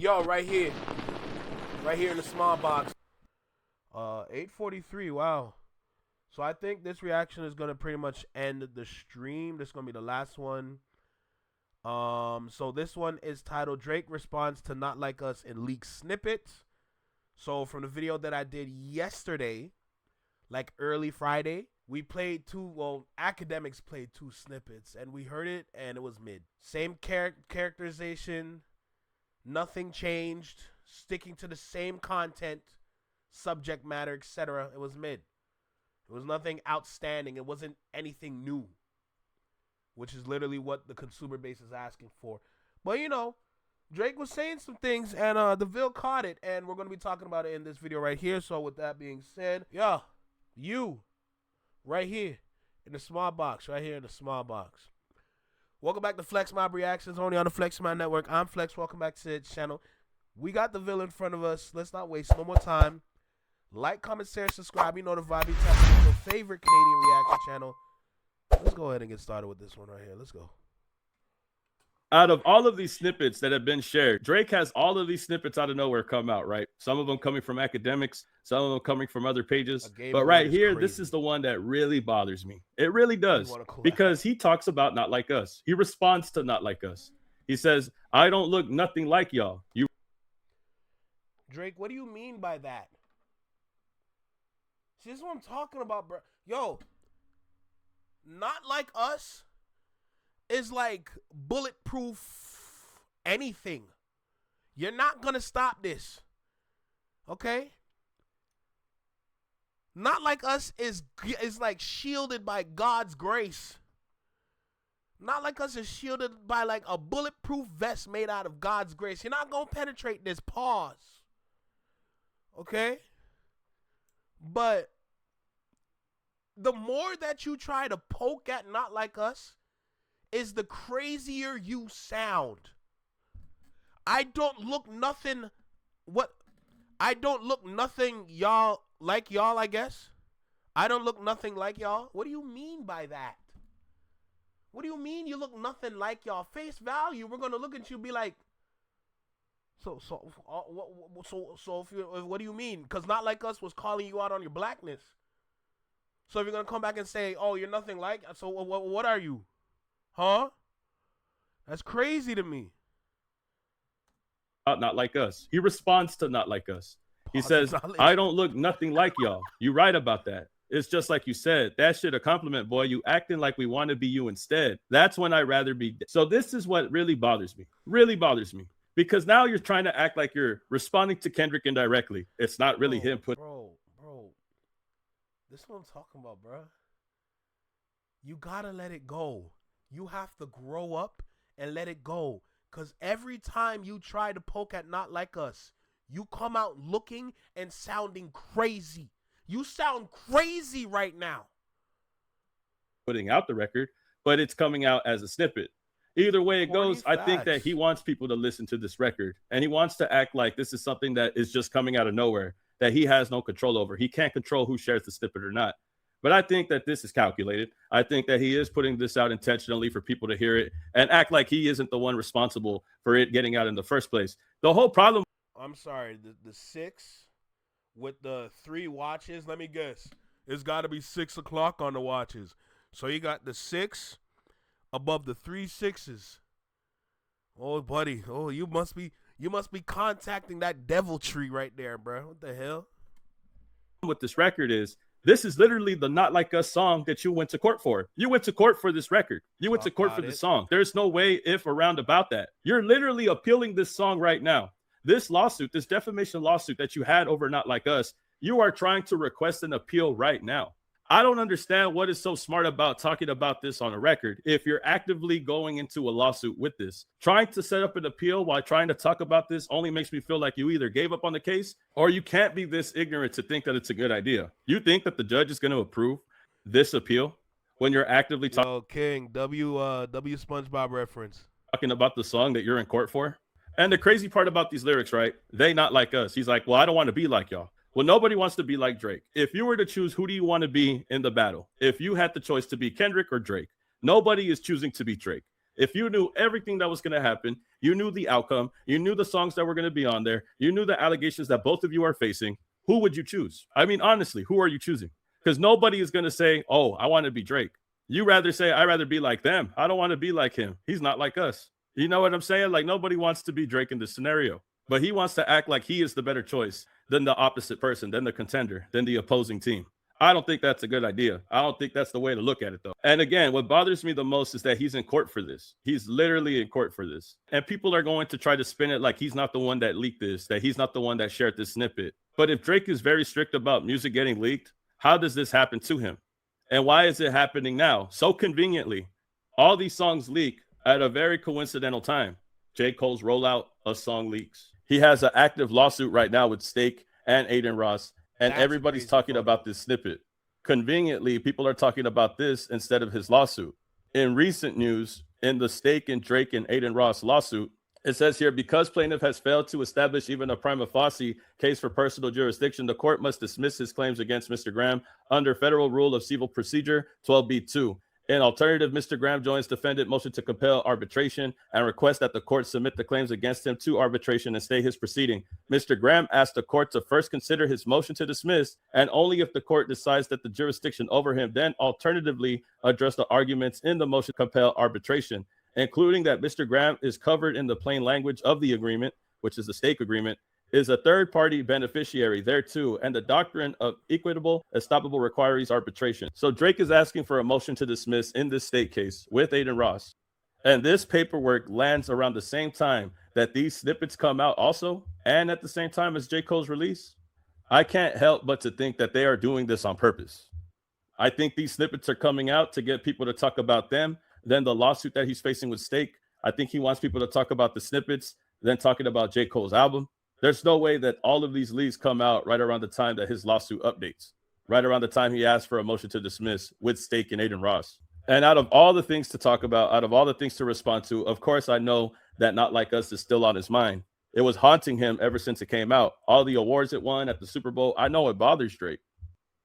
Yo, right here in the small box. 8:43. Wow. So I think this reaction is gonna pretty much end the stream. This is gonna be the last one. So this one is titled "Drake Responds to Not Like Us in Leaked Snippet." So from the video that I did yesterday, like early Friday, we played Akademiks played 2 snippets, and we heard it, and it was mid. Same characterization, nothing changed, sticking to the same content, subject matter, etc. It was mid. It was nothing outstanding. It wasn't anything new, which is literally what the consumer base is asking for. But, you know, Drake was saying some things, and the Ville caught it, and we're going to be talking about it in this video right here. So with that being said, yeah, you, right here, in the small box, right here in the small box. Welcome back to Flexmob Reactions, only on the Flexmob Network. I'm Flex. Welcome back to the channel. We got the Ville in front of us. Let's not waste no more time. Like, comment, share, subscribe. You know the vibe. Tap into your favorite Canadian reaction channel. Let's go ahead and get started with this one right here. Let's go. Out of all of these snippets that have been shared, Drake has all of these snippets out of nowhere come out, right? Some of them coming from Akademiks, some of them coming from other pages. But right here, this is the one that really bothers me. It really does, because he talks about Not Like Us. He responds to Not Like Us. He says, I don't look nothing like y'all. Drake, what do you mean by that? See, this is what I'm talking about, bro. Yo, Not Like Us is like bulletproof anything. You're not gonna stop this, okay? Not Like Us is like shielded by God's grace. Not Like Us is shielded by like a bulletproof vest made out of God's grace. You're not gonna penetrate this. Pause. Okay? But the more that you try to poke at Not Like Us is the crazier you sound. I don't look nothing I don't look nothing y'all like y'all, I guess. I don't look nothing like y'all. What do you mean by that? What do you mean you look nothing like y'all? Face value, we're going to look at you and be like, So what do you mean? Because Not Like Us was calling you out on your blackness. So if you're going to come back and say, oh, you're nothing like, so what are you? Huh? That's crazy to me. Not Like Us. He responds to Not Like Us. He says, I don't look nothing like y'all. You right about that. It's just like you said. That shit a compliment, boy. You acting like we want to be you instead. That's when I'd rather be. So this is what really bothers me. Really bothers me. Because now you're trying to act like you're responding to Kendrick indirectly. It's not really him. Bro. This is what I'm talking about, bro. You gotta let it go. You have to grow up and let it go. Because every time you try to poke at Not Like Us, you come out looking and sounding crazy. You sound crazy right now. Putting out the record, but it's coming out as a snippet. Either way it goes, I think that he wants people to listen to this record, and he wants to act like this is something that is just coming out of nowhere, that he has no control over. He can't control who shares the snippet or not. But I think that this is calculated. I think that he is putting this out intentionally for people to hear it and act like he isn't the one responsible for it getting out in the first place. The whole problem. I'm sorry, the 6 with the 3 watches, let me guess. It's got to be 6 o'clock on the watches. So you got the 6 above the 3 6s. Oh, buddy. Oh, you must be contacting that devil tree right there, bro. What the hell? What this record is, this is literally the Not Like Us song that you went to court for. You went to court for this record. You went to court for the song. There's no way if around about that. You're literally appealing this song right now. This lawsuit, this defamation lawsuit that you had over Not Like Us, you are trying to request an appeal right now. I don't understand what is so smart about talking about this on a record if you're actively going into a lawsuit with this. Trying to set up an appeal while trying to talk about this only makes me feel like you either gave up on the case or you can't be this ignorant to think that it's a good idea. You think that the judge is going to approve this appeal when you're actively talking? Yo, King, W SpongeBob reference. Talking about the song that you're in court for? And the crazy part about these lyrics, right? They Not Like Us. He's like, well, I don't want to be like y'all. Well, nobody wants to be like Drake. If you were to choose, who do you want to be in the battle? If you had the choice to be Kendrick or Drake, nobody is choosing to be Drake. If you knew everything that was going to happen, you knew the outcome, you knew the songs that were going to be on there, you knew the allegations that both of you are facing, who would you choose? I mean, honestly, who are you choosing? Because nobody is going to say, oh, I want to be Drake. You rather say, I'd rather be like them. I don't want to be like him. He's not like us. You know what I'm saying? Like, nobody wants to be Drake in this scenario, but he wants to act like he is the better choice than the opposite person, than the contender, than the opposing team. I don't think that's a good idea. I don't think that's the way to look at it, though. And again, what bothers me the most is that he's in court for this. He's literally in court for this. And people are going to try to spin it like he's not the one that leaked this, that he's not the one that shared this snippet. But if Drake is very strict about music getting leaked, how does this happen to him? And why is it happening now? So conveniently, all these songs leak at a very coincidental time. J. Cole's rollout, a song leaks. He has an active lawsuit right now with Stake and Aiden Ross, and that's everybody's talking about this snippet. Conveniently, people are talking about this instead of his lawsuit. In recent news, in the Stake and Drake and Aiden Ross lawsuit, it says here, because plaintiff has failed to establish even a prima facie case for personal jurisdiction, the court must dismiss his claims against Mr. Graham under Federal Rule of Civil Procedure 12B2. In alternative, Mr. Graham joins defendant motion to compel arbitration and requests that the court submit the claims against him to arbitration and stay his proceeding. Mr. Graham asked the court to first consider his motion to dismiss, and only if the court decides that the jurisdiction over him, then alternatively address the arguments in the motion to compel arbitration, including that Mr. Graham is covered in the plain language of the agreement, which is the Stake agreement, is a third-party beneficiary thereto, and the doctrine of equitable estoppel requires arbitration. So Drake is asking for a motion to dismiss in this Stake case with Aiden Ross. And this paperwork lands around the same time that these snippets come out also, and at the same time as J. Cole's release. I can't help but to think that they are doing this on purpose. I think these snippets are coming out to get people to talk about them, then the lawsuit that he's facing with Stake. I think he wants people to talk about the snippets, then talking about J. Cole's album. There's no way that all of these leaks come out right around the time that his lawsuit updates, right around the time he asked for a motion to dismiss with Stake and Aiden Ross. And out of all the things to talk about, out of all the things to respond to, of course, I know that Not Like Us is still on his mind. It was haunting him ever since it came out. All the awards it won at the Super Bowl, I know it bothers Drake.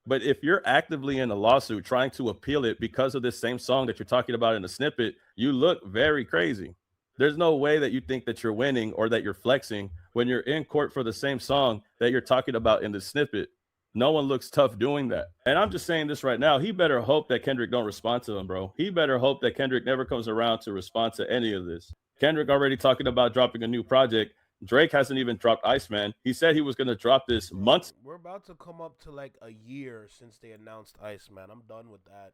But if you're actively in a lawsuit trying to appeal it because of this same song that you're talking about in the snippet, you look very crazy. There's no way that you think that you're winning or that you're flexing when you're in court for the same song that you're talking about in the snippet. No one looks tough doing that. And I'm just saying this right now. He better hope that Kendrick don't respond to him, bro. He better hope that Kendrick never comes around to respond to any of this. Kendrick already talking about dropping a new project. Drake hasn't even dropped Iceman. He said he was going to drop this months. We're about to come up to like a year since they announced Iceman. I'm done with that.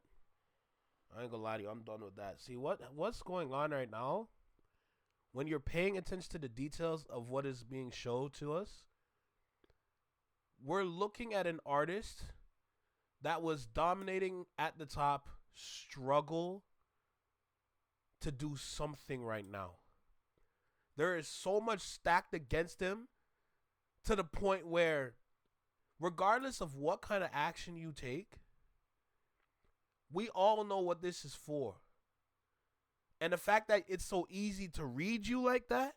I ain't gonna lie to you. I'm done with that. See, what's going on right now? When you're paying attention to the details of what is being shown to us, we're looking at an artist that was dominating at the top, struggle to do something right now. There is so much stacked against him to the point where, regardless of what kind of action you take, we all know what this is for. And the fact that it's so easy to read you like that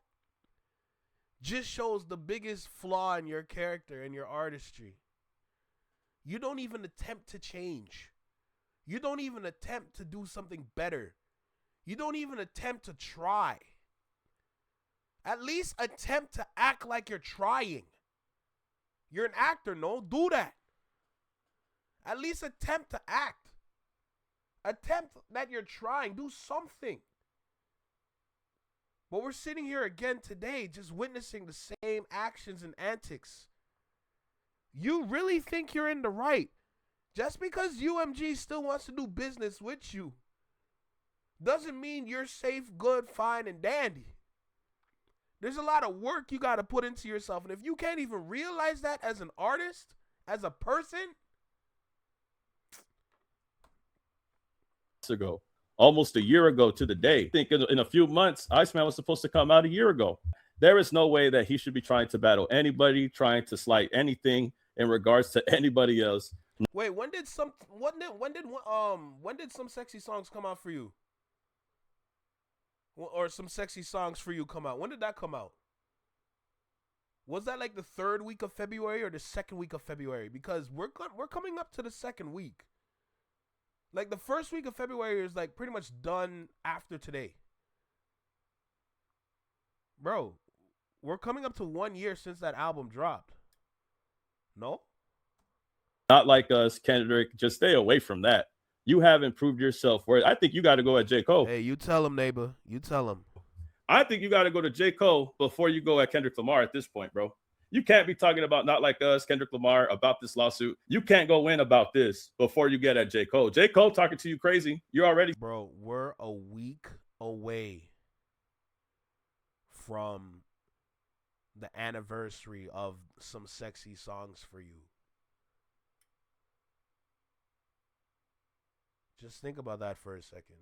just shows the biggest flaw in your character and your artistry. You don't even attempt to change. You don't even attempt to do something better. You don't even attempt to try. At least attempt to act like you're trying. You're an actor, no? Do that. At least attempt to act. Attempt that you're trying. Do something. But we're sitting here again today just witnessing the same actions and antics. You really think you're in the right just because UMG still wants to do business with you doesn't mean you're safe, good, fine, and dandy. There's a lot of work you got to put into yourself. And if you can't even realize that as an artist, as a person. Ago, almost a year ago to the day. I think in a few months, Iceman was supposed to come out a year ago. There is no way that he should be trying to battle anybody, trying to slight anything in regards to anybody else. Wait, when did some sexy songs come out for you? Or some sexy songs for you come out? When did that come out? Was that like the 3rd week of February or the 2nd week of February? Because we're coming up to the 2nd week. Like the 1st week of February is like pretty much done after today. Bro, we're coming up to 1 year since that album dropped. No? Not Like Us, Kendrick, just stay away from that. You haven't proved yourself. Where I think you got to go at J. Cole. Hey, you tell him, neighbor. You tell him. I think you got to go to J. Cole before you go at Kendrick Lamar at this point, bro. You can't be talking about Not Like Us, Kendrick Lamar, about this lawsuit. You can't go in about this before you get at J. Cole. J. Cole talking to you crazy. You're already. Bro, we're a week away from the anniversary of Some Sexy Songs for You. Just think about that for a second.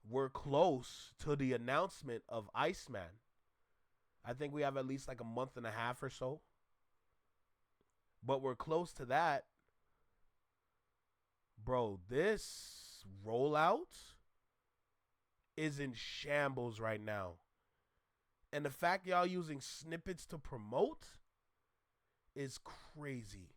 We're close to the announcement of Iceman. I think we have at least like a month and a half or so. But we're close to that. Bro, this rollout is in shambles right now. And the fact y'all using snippets to promote is crazy.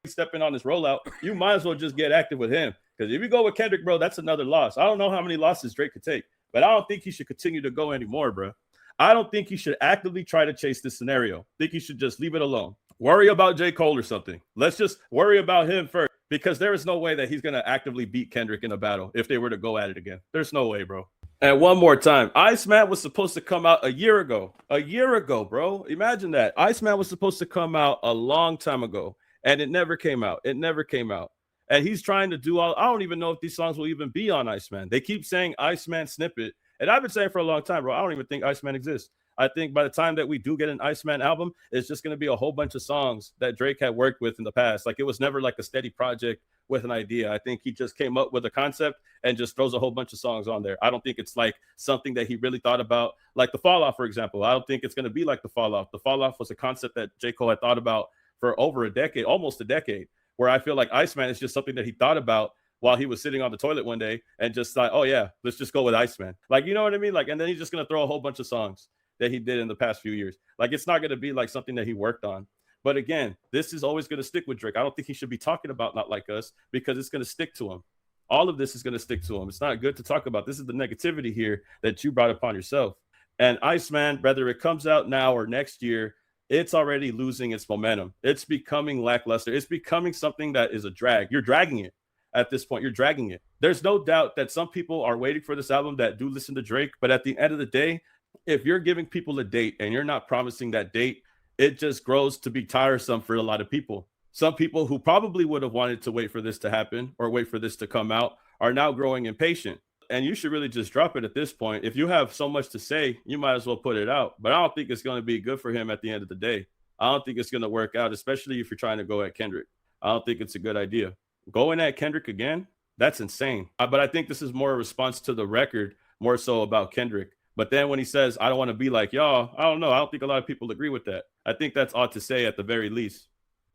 Stepping on this rollout, you might as well just get active with him. Because if you go with Kendrick, bro, that's another loss. I don't know how many losses Drake could take, but I don't think he should continue to go anymore, bro. I don't think he should actively try to chase this scenario. I think he should just leave it alone. Worry about J. Cole or something. Let's just worry about him first, because there is no way that he's going to actively beat Kendrick in a battle if they were to go at it again. There's no way, bro. And one more time, Iceman was supposed to come out a year ago. A year ago, bro. Imagine that. Iceman was supposed to come out a long time ago. And it never came out. It never came out. And he's trying to do all. I don't even know if these songs will even be on Iceman. They keep saying Iceman snippet. And I've been saying for a long time, bro, I don't even think Iceman exists. I think by the time that we do get an Iceman album, it's just going to be a whole bunch of songs that Drake had worked with in the past. Like, it was never like a steady project with an idea. I think he just came up with a concept and just throws a whole bunch of songs on there. I don't think it's like something that he really thought about. Like The Falloff, for example. I don't think it's going to be like The Falloff. The Falloff was a concept that J. Cole had thought about for over a decade, almost a decade, where I feel like Iceman is just something that he thought about while he was sitting on the toilet one day and just thought, oh yeah, let's just go with Iceman. Like, you know what I mean? Like, and then he's just going to throw a whole bunch of songs that he did in the past few years. Like, it's not going to be like something that he worked on. But again, this is always going to stick with Drake. I don't think he should be talking about Not Like Us, because it's going to stick to him. All of this is going to stick to him. It's not good to talk about. This is the negativity here that you brought upon yourself. And Iceman, whether it comes out now or next year, it's already losing its momentum. It's becoming lackluster. It's becoming something that is a drag. You're dragging it at this point. You're dragging it. There's no doubt that some people are waiting for this album that do listen to Drake. But at the end of the day, if you're giving people a date and you're not promising that date, it just grows to be tiresome for a lot of people. Some people who probably would have wanted to wait for this to happen or wait for this to come out are now growing impatient. And you should really just drop it at this point. If you have so much to say, you might as well put it out. But I don't think it's going to be good for him at the end of the day. I don't think it's going to work out, especially if you're trying to go at Kendrick. I don't think it's a good idea. Going at Kendrick again, that's insane. But I think this is more a response to the record, more so about Kendrick. But then when he says, I don't want to be like y'all, I don't know. I don't think a lot of people agree with that. I think that's odd to say at the very least.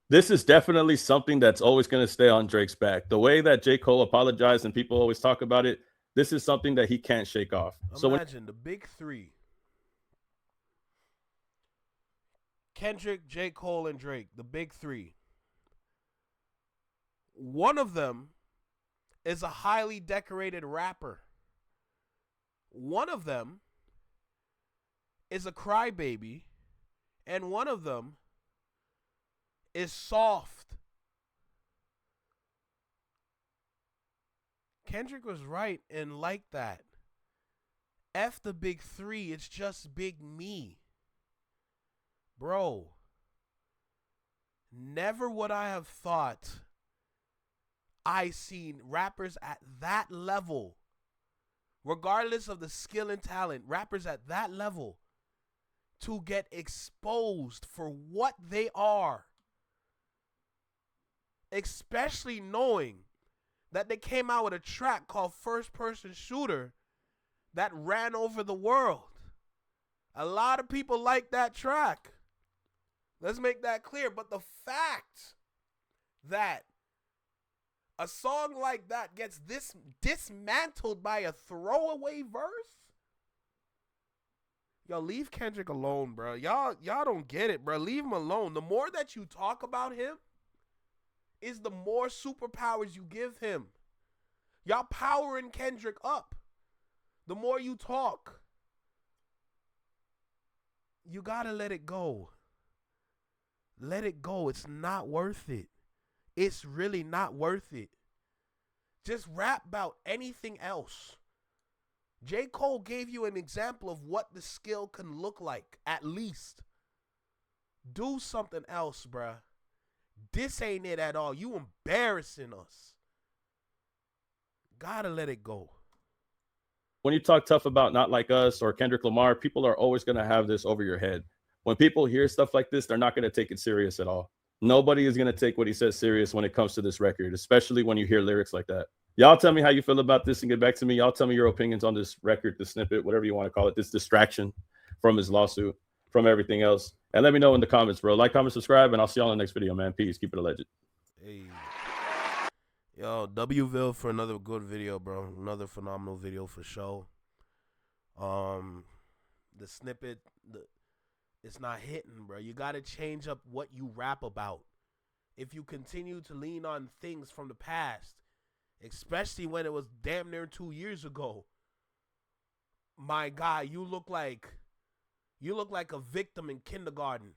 This is definitely something that's always going to stay on Drake's back. The way that J. Cole apologized and people always talk about it, this is something that he can't shake off. Imagine the big three: Kendrick, J. Cole, and Drake. The big three. One of them is a highly decorated rapper. One of them is a crybaby. And one of them is soft. Kendrick was right and like that. F the big three, it's just big me. Bro, never would I have thought I seen rappers at that level, regardless of the skill and talent, rappers at that level to get exposed for what they are. Especially knowing that they came out with a track called First Person Shooter that ran over the world. A lot of people like that track. Let's make that clear. But the fact that a song like that gets this dismantled by a throwaway verse, yo, leave Kendrick alone, bro. Y'all don't get it, bro. Leave him alone. The more that you talk about him is the more superpowers you give him. Y'all powering Kendrick up. The more you talk. You gotta let it go. Let it go. It's not worth it. It's really not worth it. Just rap about anything else. J. Cole gave you an example of what the skill can look like, at least. Do something else, bruh. This ain't it at all. You embarrassing us. Gotta let it go. When you talk tough about Not Like Us or Kendrick Lamar, people are always going to have this over your head. When people hear stuff like this, they're not going to take it serious at all. Nobody is going to take what he says serious when it comes to this record, especially when you hear lyrics like that. Y'all tell me how you feel about this and get back to me. Y'all tell me your opinions on this record, this snippet, whatever you want to call it, this distraction from his lawsuit, from everything else. And let me know in the comments, bro. Like, comment, subscribe, and I'll see y'all in the next video, man. Peace. Keep it alleged. Hey. Yo, Wville for another good video, bro. Another phenomenal video for show. The snippet, it's not hitting, bro. You got to change up what you rap about. If you continue to lean on things from the past, especially when it was damn near 2 years ago, my guy, you look like a victim in kindergarten.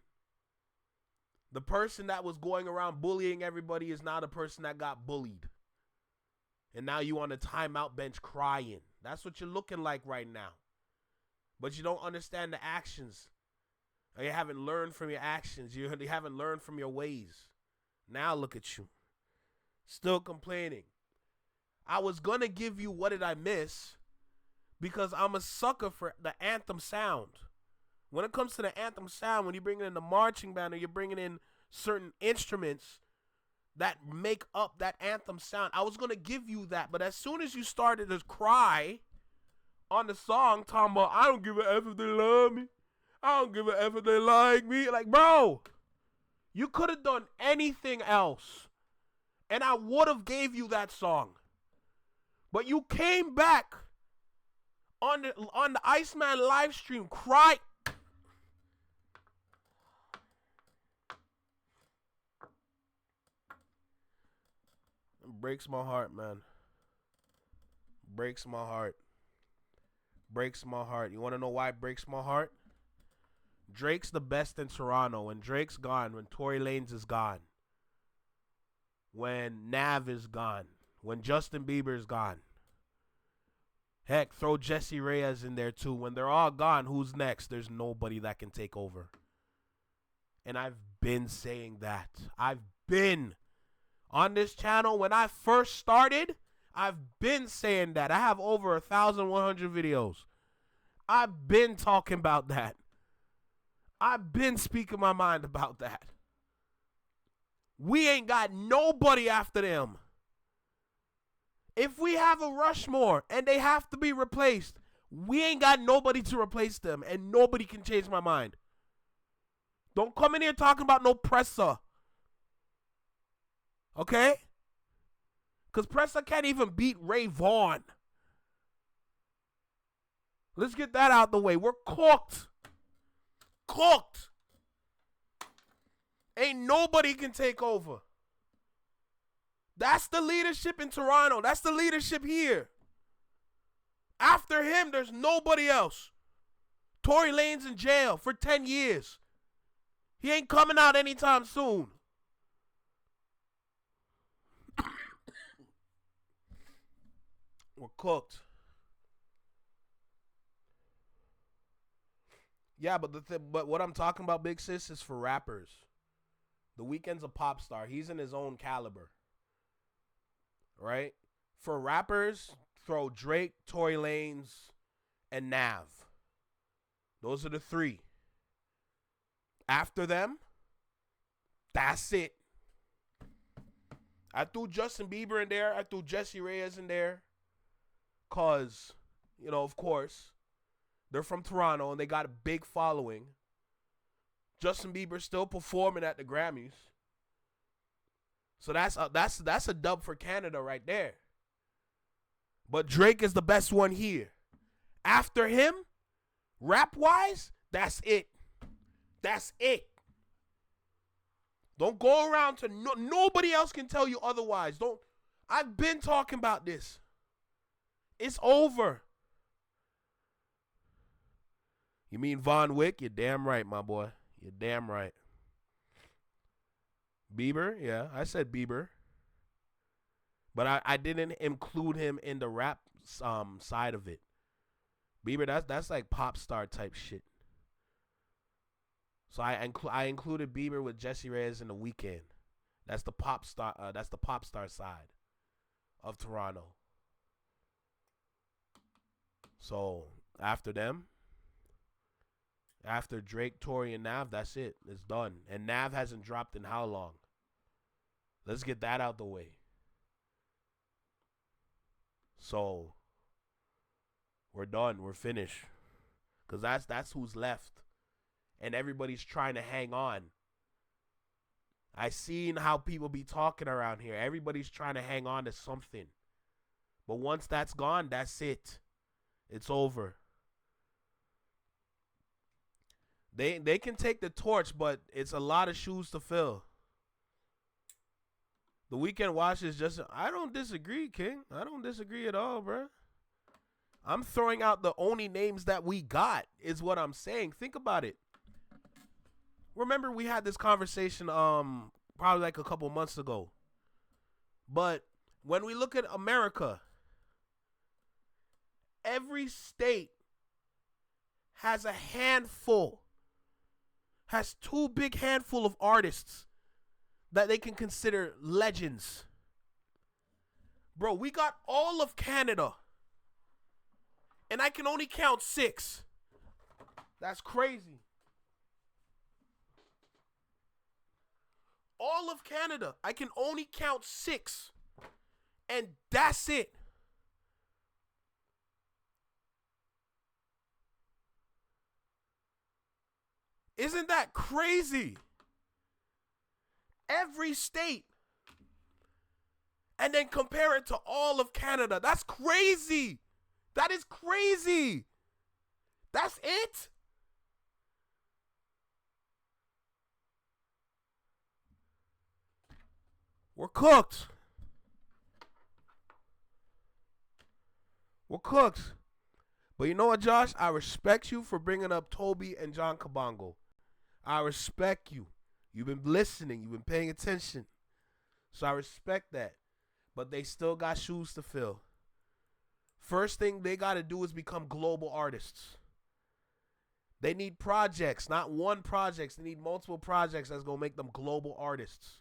The person that was going around bullying everybody is now the person that got bullied. And now you on a timeout bench crying. That's what you're looking like right now. But you don't understand the actions. You haven't learned from your actions. You haven't learned from your ways. Now look at you. Still complaining. I was going to give you What Did I Miss? Because I'm a sucker for the anthem sound. When it comes to the anthem sound, when you bring in the marching band or you're bringing in certain instruments that make up that anthem sound, I was going to give you that. But as soon as you started to cry on the song, talking about, I don't give a F if they love me. I don't give a F if they like me. Like, bro, you could have done anything else, and I would have gave you that song. But you came back on the Iceman live stream, cry. It breaks my heart, man. Breaks my heart. Breaks my heart. You want to know why it breaks my heart? Drake's the best in Toronto. When Drake's gone, when Tory Lanez is gone, when Nav is gone, when Justin Bieber is gone, heck, throw Jesse Reyes in there too. When they're all gone, who's next? There's nobody that can take over. And I've been saying that. I've been on this channel. When I first started, I've been saying that. I have over 1,100 videos. I've been talking about that. I've been speaking my mind about that. We ain't got nobody after them. If we have a Rushmore and they have to be replaced, we ain't got nobody to replace them, and nobody can change my mind. Don't come in here talking about no Pressa. Okay? Because Pressa can't even beat Ray Vaughn. Let's get that out the way. We're cooked. Cooked. Ain't nobody can take over. That's the leadership in Toronto. That's the leadership here. After him, there's nobody else. Tory Lanez in jail for 10 years. He ain't coming out anytime soon. We're cooked. Yeah, but what I'm talking about, Big Sis, is for rappers. The Weeknd's a pop star. He's in his own caliber. Right? For rappers, throw Drake, Tory Lanez, and Nav. Those are the three. After them, that's it. I threw Justin Bieber in there. I threw Jesse Reyes in there. Because, of course, they're from Toronto and they got a big following. Justin Bieber's still performing at the Grammys. So that's a dub for Canada right there. But Drake is the best one here. After him, rap-wise, that's it. That's it. Don't go around to nobody else can tell you otherwise. I've been talking about this. It's over. You mean Von Wick? You're damn right, my boy. You're damn right. Bieber? Yeah, I said Bieber. But I didn't include him in the rap side of it. Bieber, that's like pop star type shit. So I included Bieber with Jesse Reyes in The Weeknd. That's the pop star. That's the pop star side of Toronto. So after them, after Drake, Tory, and Nav, that's it. It's done. And Nav hasn't dropped in how long? Let's get that out the way. So we're done. We're finished. Because that's who's left. And everybody's trying to hang on. I seen how people be talking around here. Everybody's trying to hang on to something. But once that's gone, that's it. It's over. They can take the torch, but it's a lot of shoes to fill. The Weekend Watch is just... I don't disagree, King. I don't disagree at all, bro. I'm throwing out the only names that we got, is what I'm saying. Think about it. Remember we had this conversation probably like a couple months ago. But when we look at America, every state has a handful, has two big handful of artists that they can consider legends. Bro, we got all of Canada. And I can only count 6. That's crazy. All of Canada, I can only count 6. And that's it. Isn't that crazy? Every state. And then compare it to all of Canada. That's crazy. That is crazy. That's it? We're cooked. We're cooked. But you know what, Josh? I respect you for bringing up Toby and John Kabongo. I respect you. You've been listening. You've been paying attention. So I respect that. But they still got shoes to fill. First thing they got to do is become global artists. They need projects, not one project. They need multiple projects that's going to make them global artists.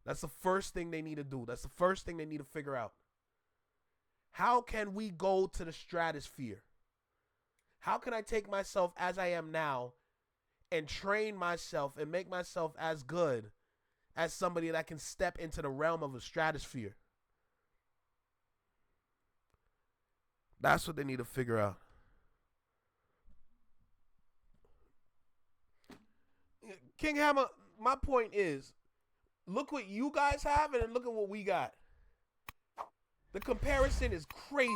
That's the first thing they need to do. That's the first thing they need to figure out. How can we go to the stratosphere? How can I take myself as I am now and train myself and make myself as good as somebody that can step into the realm of a stratosphere? That's what they need to figure out. King Hammer, my point is, look what you guys have and then look at what we got. The comparison is crazy.